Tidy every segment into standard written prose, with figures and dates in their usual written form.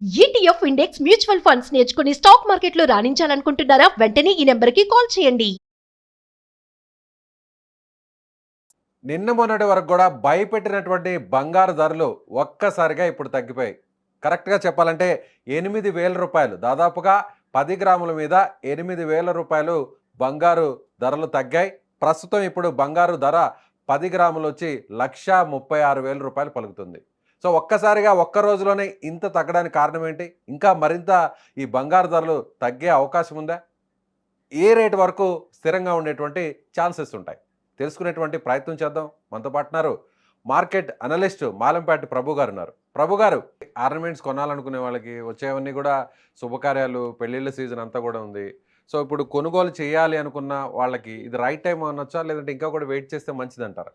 ETF index mutual funds నేర్చుకుని stock మార్కెట్లో రాణించాలనుకుంటున్నారా? వెంటనే ఈ నెంబర్కి కాల్ చేయండి. నిన్న మొన్నటి వరకు కూడా భయపెట్టినటువంటి బంగారు ధరలు ఒక్కసారిగా ఇప్పుడు తగ్గిపోయాయి. కరెక్ట్గా చెప్పాలంటే 8,000 రూపాయలు, దాదాపుగా 10 గ్రాముల మీద 8,000 రూపాయలు బంగారు ధరలు తగ్గాయి. ప్రస్తుతం ఇప్పుడు బంగారు ధర 10 గ్రాములు వచ్చి 1,36,000 రూపాయలు పలుకుతుంది. సో ఒక్కసారిగా ఒక్క రోజులోనే ఇంత తగ్గడానికి కారణం ఏంటి? ఇంకా మరింత ఈ బంగారు ధరలు తగ్గే అవకాశం ఉందా? ఏ రేటు వరకు స్థిరంగా ఉండేటువంటి ఛాన్సెస్ ఉంటాయి? తెలుసుకునేటువంటి ప్రయత్నం చేద్దాం. మనతో పాటు ఉన్నారు మార్కెట్ అనలిస్ట్ మాలంపాటి ప్రభు గారు ఉన్నారు. ప్రభు గారు, ఆర్నమెంట్స్ కొనాలనుకునే వాళ్ళకి వచ్చేవన్నీ కూడా శుభకార్యాలు, పెళ్ళిళ్ళ సీజన్ అంతా కూడా ఉంది. సో ఇప్పుడు కొనుగోలు చేయాలి అనుకున్న వాళ్ళకి ఇది రైట్ టైం అనొచ్చా, లేదంటే ఇంకా కూడా వెయిట్ చేస్తే మంచిదంటారా?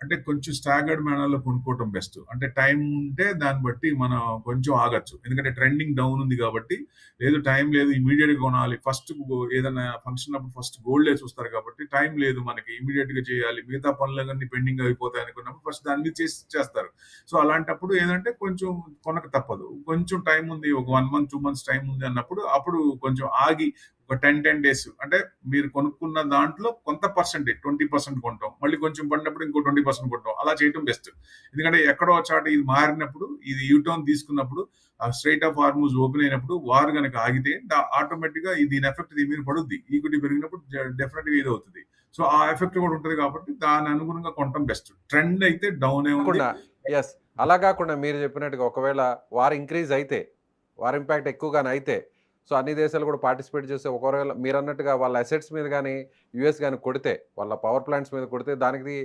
అంటే కొంచెం స్టాగర్డ్ మేనర్లో కొనుక్కోవటం బెస్ట్. అంటే టైం ఉంటే దాన్ని బట్టి మనం కొంచెం ఆగచ్చు. ఎందుకంటే ట్రెండింగ్ డౌన్ ఉంది కాబట్టి, లేదు టైం లేదు ఇమీడియట్గా కొనాలి, ఫస్ట్ ఏదైనా ఫంక్షన్ అప్పుడు ఫస్ట్ గోల్డే చూస్తారు కాబట్టి టైం లేదు మనకి ఇమీడియట్గా చేయాలి, మిగతా పనులన్నీ పెండింగ్ అయిపోతాయి అనుకున్నప్పుడు ఫస్ట్ దాన్ని చేస్తారు. సో అలాంటప్పుడు ఏంటంటే కొంచెం కొనక తప్పదు. కొంచెం టైం ఉంది, ఒక 1 month 2 months టైం ఉంది అన్నప్పుడు అప్పుడు కొంచెం ఆగి ఒక 10 days అంటే మీరు కొనుక్కున్న దాంట్లో కొంత పర్సెంటేజ్ 20% కొంటాం, మళ్ళీ కొంచెం పడినప్పుడు ఇంకో 20% కొంటాం, అలా చేయడం బెస్ట్. ఎందుకంటే ఎక్కడో చాట ఇది మారినప్పుడు, ఇది యూటర్న్ తీసుకున్నప్పుడు, స్ట్రైట్ ఆఫ్ హార్మూజ్ ఓపెన్ అయినప్పుడు వారు కనుక ఆగితే ఆటోమేటిక్ గా దీని ఎఫెక్ట్ దీని మీద పడుద్ది. ఈక్విటీ పెరిగినప్పుడు డెఫినెట్ గా ఇది అవుతుంది. సో ఆ ఎఫెక్ట్ కూడా ఉంటుంది కాబట్టి దాని అనుగుణంగా కొనడం బెస్ట్. ట్రెండ్ అయితే డౌన్ ఎస్, అలా కాకుండా మీరు చెప్పినట్టుగా ఒకవేళ వారు ఇంక్రీజ్ అయితే, వారి ఇంపాక్ట్ ఎక్కువగానే అయితే, సో అన్ని దేశాలు కూడా పార్టిసిపేట్ చేస్తే ఒకవేళ మీరు అన్నట్టుగా వాళ్ళ అసెట్స్ మీద కానీ యుఎస్ కానీ కొడితే, వాళ్ళ పవర్ ప్లాంట్స్ మీద కొడితే, దానికి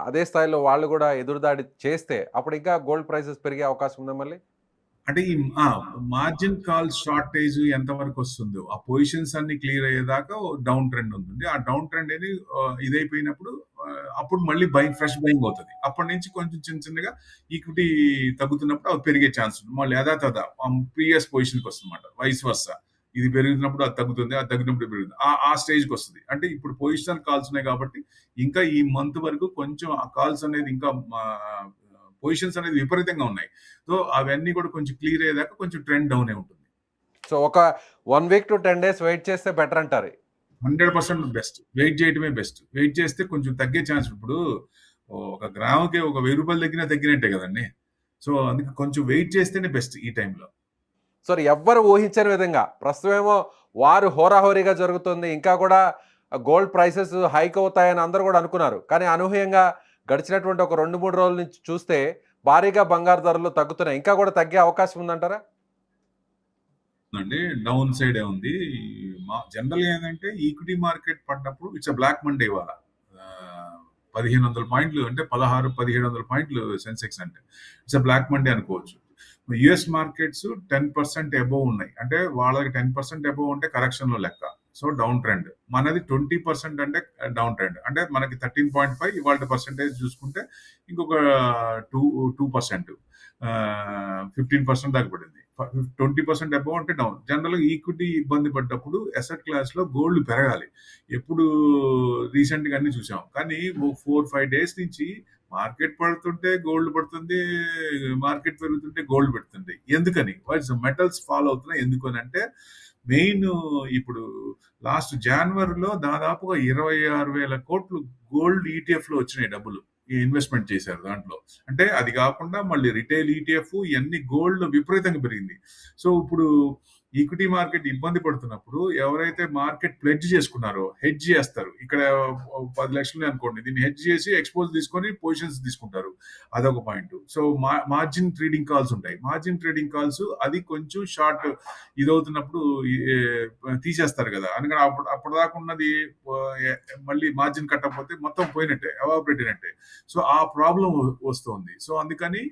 అదే స్థాయిలో వాళ్ళు కూడా ఎదురుదాడి చేస్తే అప్పుడు ఇంకా గోల్డ్ ప్రైసెస్ పెరిగే అవకాశం ఉందా మళ్ళీ? అంటే ఈ మార్జిన్ కాల్ షార్టేజ్ ఎంత వరకు వస్తుందో, ఆ పొజిషన్స్ అన్ని క్లియర్ అయ్యేదాకా డౌన్ ట్రెండ్ ఉంటుంది. ఆ డౌన్ ట్రెండ్ అనేది ఇదైపోయినప్పుడు అప్పుడు మళ్ళీ ఫ్రెష్ బయింగ్ అవుతుంది. అప్పటి నుంచి కొంచెం చిన్నగా ఈక్విటీ తగ్గుతున్నప్పుడు అవి పెరిగే ఛాన్స్ ఉంది. మళ్ళీ యథాతథ ప్రీవియస్ పొజిషన్కి వస్తుంది అన్నమాట. వైస్ వర్సా, ఇది పెరుగుతున్నప్పుడు అది తగ్గుతుంది, అది తగ్గినప్పుడు పెరుగుతుంది, ఆ స్టేజ్కి వస్తుంది. అంటే ఇప్పుడు పొజిషనల్ కాల్స్ ఉన్నాయి కాబట్టి ఇంకా ఈ మంత్ వరకు కొంచెం ఆ కాల్స్ అనేది ఇంకా పొజిషన్స్ అనేది విపరీతంగా ఉన్నాయి. సో అవన్నీ కూడా కొంచెం క్లియర్ అయ్యేదాకా కొంచెం ట్రెండ్ డౌన్ ఉంటుంది. సో ఒక 1 week to 10 days వెయిట్ చేస్తే బెటర్ అంటారు. 100% బెస్ట్. వెయిట్ చేయటమే బెస్ట్. వెయిట్ చేస్తే కొంచెం తగ్గే ఛాన్స్. ఇప్పుడు ఒక గ్రాముకి ఒక 1000 రూపాయలు తగ్గినట్టే కదండి. సో అందుకే కొంచెం వెయిట్ చేస్తేనే బెస్ట్ ఈ టైంలో. సో ఎవ్వరు ఊహించని విధంగా ప్రస్తుతమేమో వారు హోరాహోరీగా జరుగుతుంది, ఇంకా కూడా గోల్డ్ ప్రైసెస్ హైక్ అవుతాయని అందరూ కూడా అనుకున్నారు. కానీ అనూహ్యంగా గడిచినటువంటి ఒక 2-3 రోజుల నుంచి చూస్తే భారీగా బంగారు ధరలు తగ్గుతున్నాయి. ఇంకా కూడా తగ్గే అవకాశం ఉందంటారా? అండి డౌన్ సైడే ఉంది. జనరల్గా ఏంటంటే ఈక్విటీ మార్కెట్ పడ్డప్పుడు ఇట్స్ బ్లాక్ మండే. ఇవాళ 1,500 పాయింట్లు అంటే 1,600-1,700 పాయింట్లు సెన్సెక్స్ అంటే ఇట్స్ బ్లాక్ మండే అనుకోవచ్చు. యుఎస్ మార్కెట్స్ 10% అబోవ్ ఉన్నాయి. అంటే వాళ్ళకి 10% అబోవ్ ఉంటే కరెక్షన్ లో లెక్క. So down trend. మనది 20% అంటే డౌన్ ట్రెండ్. అంటే మనకి 13.5 ఇవాళ పర్సెంటేజ్ చూసుకుంటే ఇంకొక 2% 15% దాకా పడింది. 20% అబోవ్ అంటే డౌన్. జనరల్ గా ఈక్విటీ ఇబ్బంది పడ్డప్పుడు అసెట్ క్లాస్ లో గోల్డ్ పెరగాలి. ఎప్పుడు రీసెంట్ గా అన్ని చూసాం. కానీ 4-5 days నుంచి మార్కెట్ పడుతుంటే గోల్డ్ పడుతుంది, మార్కెట్ పెరుగుతుంటే గోల్డ్ పెడుతుంది. ఎందుకని? మెటల్స్ ఫాలో అవుతున్నాయి. ఎందుకని అంటే మెయిన్ ఇప్పుడు లాస్ట్ జనవరిలో దాదాపుగా 26,000 కోట్లు గోల్డ్ ఈటీఎఫ్ లో వచ్చినాయి డబ్బులు. ఇన్వెస్ట్మెంట్ చేశారు దాంట్లో. అంటే అది కాకుండా మళ్ళీ రిటైల్ ఈటీఎఫ్ ఇవన్నీ గోల్డ్ విపరీతంగా పెరిగింది. సో ఇప్పుడు ఈక్విటీ మార్కెట్ ఇబ్బంది పడుతున్నప్పుడు ఎవరైతే మార్కెట్ ప్లెడ్జ్ చేసుకున్నారో హెడ్జ్ చేస్తారు. ఇక్కడ 10 లక్షలు అనుకోండి, దీన్ని హెడ్జ్ చేసి ఎక్స్పోజ్ తీసుకొని పొజిషన్స్ తీసుకుంటారు. అదొక point. So margin trading calls ఉంటాయి. మార్జిన్ ట్రేడింగ్ కాల్స్ అది కొంచెం షార్ట్ ఇదవుతున్నప్పుడు తీసేస్తారు కదా. అందుకని అప్పటిదాకా ఉన్నది మళ్ళీ మార్జిన్ కట్టకపోతే మొత్తం పోయినట్టే, ఎవాపరేట్ అయినట్టే. సో ఆ ప్రాబ్లం వస్తుంది. సో అందుకని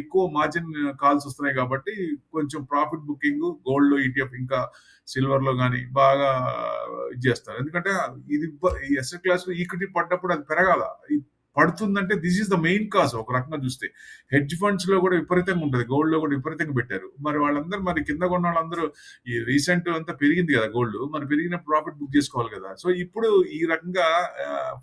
ఎక్కువ మార్జిన్ కాల్స్ వస్తున్నాయి కాబట్టి కొంచెం ప్రాఫిట్ బుకింగ్ గోల్డ్ లో ఈటీఎఫ్ ఇంకా సిల్వర్ లో కానీ బాగా ఇది చేస్తారు. ఎందుకంటే ఇది ఎస్ఎట్ క్లాస్ లో ఈక్విటీ పడ్డప్పుడు అది పెరగాల. పడుతుందంటే this is the main cause. ఒక రకంగా చూస్తే హెడ్జ్ ఫండ్స్ లో కూడా విపరీతంగా ఉంటుంది, గోల్డ్ లో కూడా విపరీతంగా పెట్టారు. మరి వాళ్ళందరూ మరి కింద కొన్న వాళ్ళందరూ ఈ రీసెంట్ అంతా పెరిగింది కదా గోల్డ్, మరి పెరిగిన ప్రాఫిట్ బుక్ చేసుకోవాలి కదా. సో ఇప్పుడు ఈ రకంగా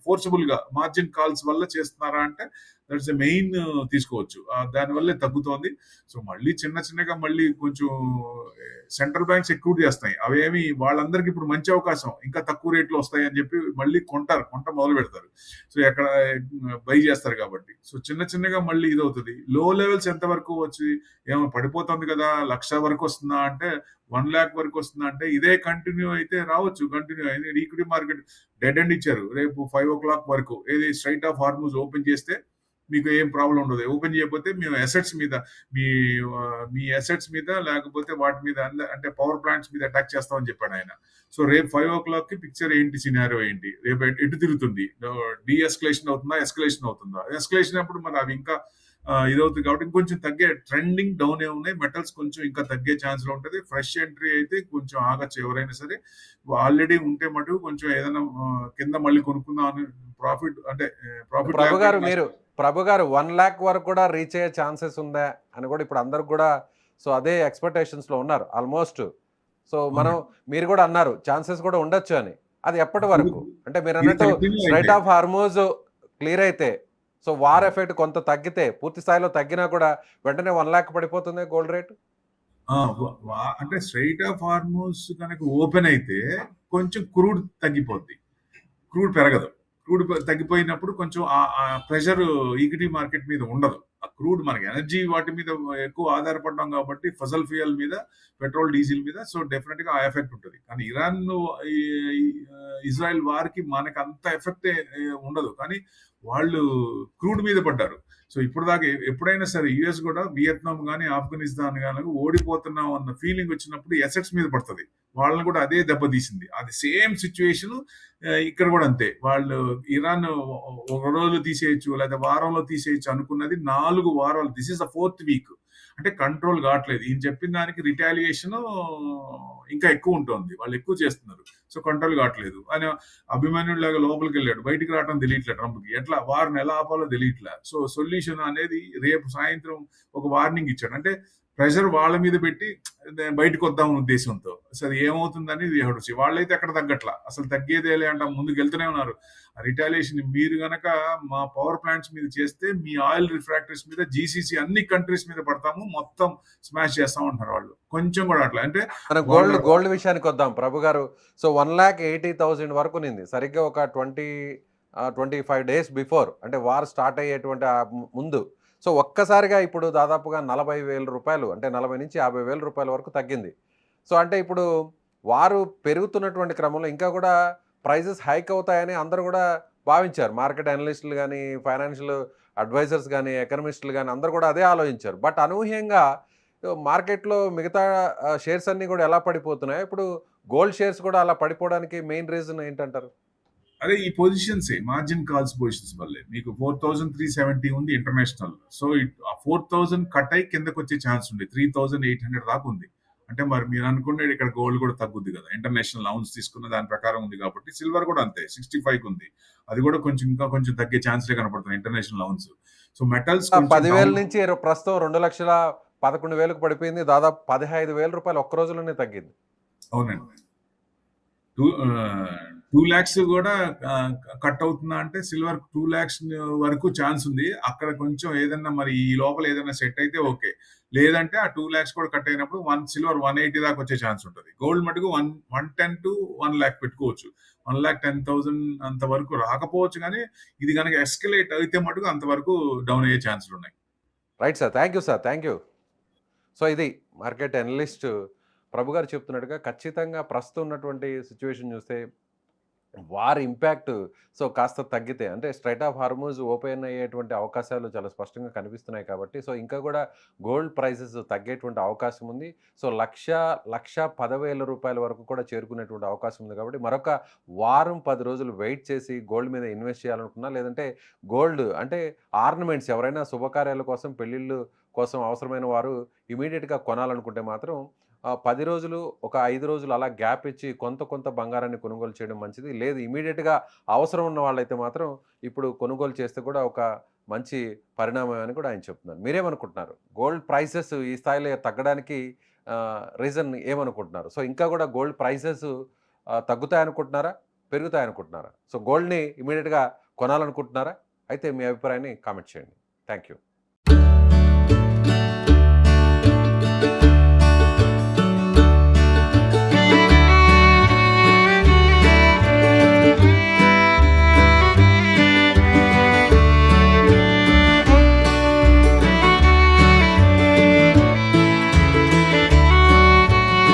ఫోర్సబుల్ గా మార్జిన్ కాల్స్ వల్ల చేస్తున్నారా అంటే దట్స్ ఎ మెయిన్ తీసుకోవచ్చు. దానివల్లే తగ్గుతోంది. సో మళ్ళీ చిన్నగా మళ్ళీ కొంచెం సెంట్రల్ బ్యాంక్స్ ఎక్కువ చేస్తాయి. అవేమి వాళ్ళందరికీ ఇప్పుడు మంచి అవకాశం. ఇంకా తక్కువ రేట్లు వస్తాయి అని చెప్పి మళ్ళీ కొంట మొదలు పెడతారు. సో ఎక్కడ బై చేస్తారు కాబట్టి. సో చిన్నగా మళ్ళీ ఇదవుతుంది. లో లెవెల్స్ ఎంత వరకు వచ్చి ఏమో పడిపోతుంది కదా, 1,00,000 వరకు వస్తుందా అంటే 1,00,000 వరకు వస్తుందా అంటే ఇదే కంటిన్యూ అయితే రావచ్చు. కంటిన్యూ అయింది. ఈక్విటీ మార్కెట్ డెడ్ ఎండ్ ఇచ్చారు. రేపు 5 వరకు ఏది స్ట్రైట్ ఆఫ్ హార్మూజ్ ఓపెన్ చేస్తే మీకు ఏం ప్రాబ్లం ఉండదు. ఓపెన్ చేయకపోతే మేము అసెట్స్ మీద మీ మీ అసెట్స్ మీద లేకపోతే వాటి మీద అంటే పవర్ ప్లాంట్స్ మీద అటాక్ చేస్తామని చెప్పాడు ఆయన. సో రేపు 5 పిక్చర్ ఏంటి, సినారియో ఏంటి, రేపు ఎటు తిరుగుతుంది, డీఎస్కలేషన్ అవుతుందా, ఎస్కలేషన్ అవుతుందా? ఎస్కలేషన్ అప్పుడు మరి అవి ఇంకా ఇదవుతుంది కాబట్టి ఇంకొంచెం తగ్గే ట్రెండింగ్ డౌన్ ఏ ఉన్నాయి. మెటల్స్ కొంచెం ఇంకా తగ్గే ఛాన్స్ లో ఉంటది. ఫ్రెష్ ఎంట్రీ అయితే కొంచెం ఆగచ్చు ఎవరైనా సరే. ఆల్రెడీ ఉంటే మటు కొంచెం ఏదైనా కింద మళ్ళీ కొనుక్కుందాం అని ప్రాఫిట్ అంటే ప్రభు గారు 1,00,000 వరకు కూడా రీచ్ అయ్యే ఛాన్సెస్ ఉందా అని కూడా ఇప్పుడు అందరికి కూడా సో అదే ఎక్స్పెక్టేషన్స్ లో ఉన్నారు ఆల్మోస్ట్. సో మీరు కూడా అన్నారు ఛాన్సెస్ కూడా ఉండొచ్చు అని. అది ఎప్పటి వరకు అంటే మీరు అన్నట్టు స్ట్రైట్ ఆఫ్ హార్మోజ్ క్లియర్ అయితే సో వార్ ఎఫెక్ట్ కొంత తగ్గితే పూర్తి స్థాయిలో తగ్గినా కూడా వెంటనే 1,00,000 పడిపోతుంది గోల్డ్ రేట్. అంటే స్ట్రైట్ ఆఫ్ హార్మోజ్ కనుక ఓపెన్ అయితే కొంచెం క్రూడ్ తగ్గిపోద్ది, క్రూడ్ పెరగదు. క్రూడ్ తగ్గిపోయినప్పుడు కొంచెం ఆ ప్రెషర్ ఈక్విటీ మార్కెట్ మీద ఉండదు. ఆ క్రూడ్ మనకి ఎనర్జీ వాటి మీద ఎక్కువ ఆధారపడడం కాబట్టి ఫసల్ ఫ్యూయల్ మీద, పెట్రోల్ డీజిల్ మీద, సో డెఫినెట్ గా ఆ ఎఫెక్ట్ ఉంటుంది. కానీ ఇరాన్ ఇజ్రాయెల్ వార్కి మనకు అంత ఎఫెక్ట్ ఉండదు. కానీ వాళ్ళు క్రూడ్ మీద పడ్డారు. సో ఇప్పుడు దాకా ఎప్పుడైనా సరే యుఎస్ కూడా వియత్నాం కానీ ఆఫ్ఘనిస్తాన్ కానీ ఓడిపోతున్నాం అన్న ఫీలింగ్ వచ్చినప్పుడు ఎసెట్స్ మీద పడుతుంది. వాళ్ళని కూడా అదే దెబ్బతీసింది. అది సేమ్ సిచ్యువేషన్ ఇక్కడ కూడా అంతే. వాళ్ళు ఇరాన్ ఒక రోజు తీసేయచ్చు లేదా వారంలో తీసేయచ్చు అనుకున్నది 4 వారాలు. This is the 4th week. అంటే కంట్రోల్ కావట్లేదు. ఈయన చెప్పిన దానికి రిటాలియేషన్ ఇంకా ఎక్కువ ఉంటుంది. వాళ్ళు ఎక్కువ చేస్తున్నారు. సో కంట్రోల్ కావట్లేదు. ఆయన అభిమన్యుడు లాగా లోపలికి వెళ్ళాడు, బయటికి రావడం తెలియట్లేదు ట్రంప్కి. ఎట్లా వారిని ఎలా ఆపాలో తెలియట్లే. సో సొల్యూషన్ అనేది రేపు సాయంత్రం ఒక వార్నింగ్ ఇచ్చాడు. అంటే ప్రెషర్ వాళ్ళ మీద పెట్టి బయటకు వద్దామని ఉద్దేశంతో. అసలు ఏమవుతుందని వాళ్ళైతే ఎక్కడ తగ్గట్లా, అసలు తగ్గేదేలే అంట ముందుకు వెళ్తూనే ఉన్నారు. రిటాలియేషన్ మీరు గనక మా పవర్ ప్లాంట్స్ మీద చేస్తే మీ ఆయిల్ రిఫ్రాక్టరీస్ మీద, జీసీసీ అన్ని కంట్రీస్ మీద పడతాము, మొత్తం స్మాష్ చేస్తాం అంటున్నారు వాళ్ళు. కొంచెం కూడా అట్లా అంటే గోల్డ్ విషయానికి వద్దాం ప్రభు గారు. సో 1,80,000 వరకు నింది సరిగ్గా ఒక 25 days బిఫోర్, అంటే వార్ స్టార్ట్ అయ్యేటువంటి ముందు. సో ఒక్కసారిగా ఇప్పుడు దాదాపుగా 40,000 రూపాయలు, అంటే 40 నుంచి 50,000 రూపాయల వరకు తగ్గింది. సో అంటే ఇప్పుడు వారు పెరుగుతున్నటువంటి క్రమంలో ఇంకా కూడా ప్రైజెస్ హైక్ అవుతాయని అందరూ కూడా భావించారు. మార్కెట్ అనలిస్టులు కానీ, ఫైనాన్షియల్ అడ్వైజర్స్ కానీ, ఎకనమిస్టులు కానీ అందరూ కూడా అదే ఆలోచించారు. బట్ అనూహ్యంగా మార్కెట్లో మిగతా షేర్స్ అన్నీ కూడా ఎలా పడిపోతున్నాయి, ఇప్పుడు గోల్డ్ షేర్స్ కూడా అలా పడిపోవడానికి మెయిన్ రీజన్ ఏంటంటారు? అదే ఈ పొజిషన్స్ మార్జిన్ కాల్స్ పొజిషన్స్ వల్లే. మీకు 4,370 ఉంది ఇంటర్నేషనల్. సో 4,000 కట్ అయి కిందకు వచ్చే ఛాన్స్ ఉంది. 3,800 దాకా ఉంది. అంటే మరి మీరు అనుకునే ఇక్కడ గోల్డ్ కూడా తగ్గుద్ది కదా, ఇంటర్నేషనల్ లౌన్స్ తీసుకున్న దాని ప్రకారం ఉంది కాబట్టి. సిల్వర్ కూడా అంతే 65 ఉంది. అది కూడా ఇంకా కొంచెం తగ్గే ఛాన్స్లే కనపడుతుంది ఇంటర్నేషనల్ లౌన్స్. సో మెటల్స్ 10,000 నుంచి ప్రస్తుతం 2,11,000 పడిపోయింది. దాదాపు 15,000 రూపాయలు ఒక్క రోజులోనే తగ్గింది. అవునండి. 2 lakhs కూడా కట్ అవుతుందా అంటే సిల్వర్ 2 lakhs వరకు ఛాన్స్ ఉంది. అక్కడ కొంచెం ఏదన్నా మరి ఈ లోపల ఏదైనా సెట్ అయితే ఓకే, లేదంటే ఆ 2 lakhs కూడా కట్ అయినప్పుడు సిల్వర్ 180 దాకా వచ్చే ఛాన్స్ ఉంటుంది. గోల్డ్ మటుకు 110 to 1 lakh పెట్టుకోవచ్చు. 1,10,000 అంత వరకు రాకపోవచ్చు. కానీ ఇది కనుక ఎస్కలేట్ అయితే మటుకు అంతవరకు డౌన్ అయ్యే ఛాన్సులు ఉన్నాయి. Right sir, thank you sir, thank you. So ఇది మార్కెట్ అనలిస్ట్ ప్రభు గారు చెప్తున్నట్టుగా ఖచ్చితంగా ప్రస్తుతం ఉన్నటువంటి సిచ్యువేషన్ చూస్తే వార్ ఇంపాక్ట్ సో కాస్త తగ్గితే, అంటే స్ట్రైట్ ఆఫ్ హార్మూజ్ ఓపెన్ అయ్యేటువంటి అవకాశాలు చాలా స్పష్టంగా కనిపిస్తున్నాయి కాబట్టి సో ఇంకా కూడా గోల్డ్ ప్రైసెస్ తగ్గేటువంటి అవకాశం ఉంది. సో 1,10,000 రూపాయల వరకు కూడా చేరుకునేటువంటి అవకాశం ఉంది. కాబట్టి మరొక వారం 10 రోజులు వెయిట్ చేసి గోల్డ్ మీద ఇన్వెస్ట్ చేయాలనుకున్నా, లేదంటే గోల్డ్ అంటే ఆర్నమెంట్స్ ఎవరైనా శుభకార్యాల కోసం, పెళ్ళిళ్ళు కోసం అవసరమైన వారు ఇమీడియట్గా కొనాలనుకుంటే మాత్రం 10 రోజులు, ఒక 5 రోజులు అలా గ్యాప్ ఇచ్చి కొంత బంగారాన్ని కొనుగోలు చేయడం మంచిది. లేదు ఇమీడియట్గా అవసరం ఉన్న వాళ్ళైతే మాత్రం ఇప్పుడు కొనుగోలు చేస్తే కూడా ఒక మంచి పరిణామం అని కూడా ఆయన చెప్తున్నారు. మీరేమనుకుంటున్నారు? గోల్డ్ ప్రైసెస్ ఈ స్థాయిలో తగ్గడానికి రీజన్ ఏమనుకుంటున్నారు? సో ఇంకా కూడా గోల్డ్ ప్రైసెస్ తగ్గుతాయనుకుంటున్నారా, పెరుగుతాయనుకుంటున్నారా? సో గోల్డ్ని ఇమీడియట్గా కొనాలనుకుంటున్నారా? అయితే మీ అభిప్రాయాన్ని కామెంట్ చేయండి. Thank you.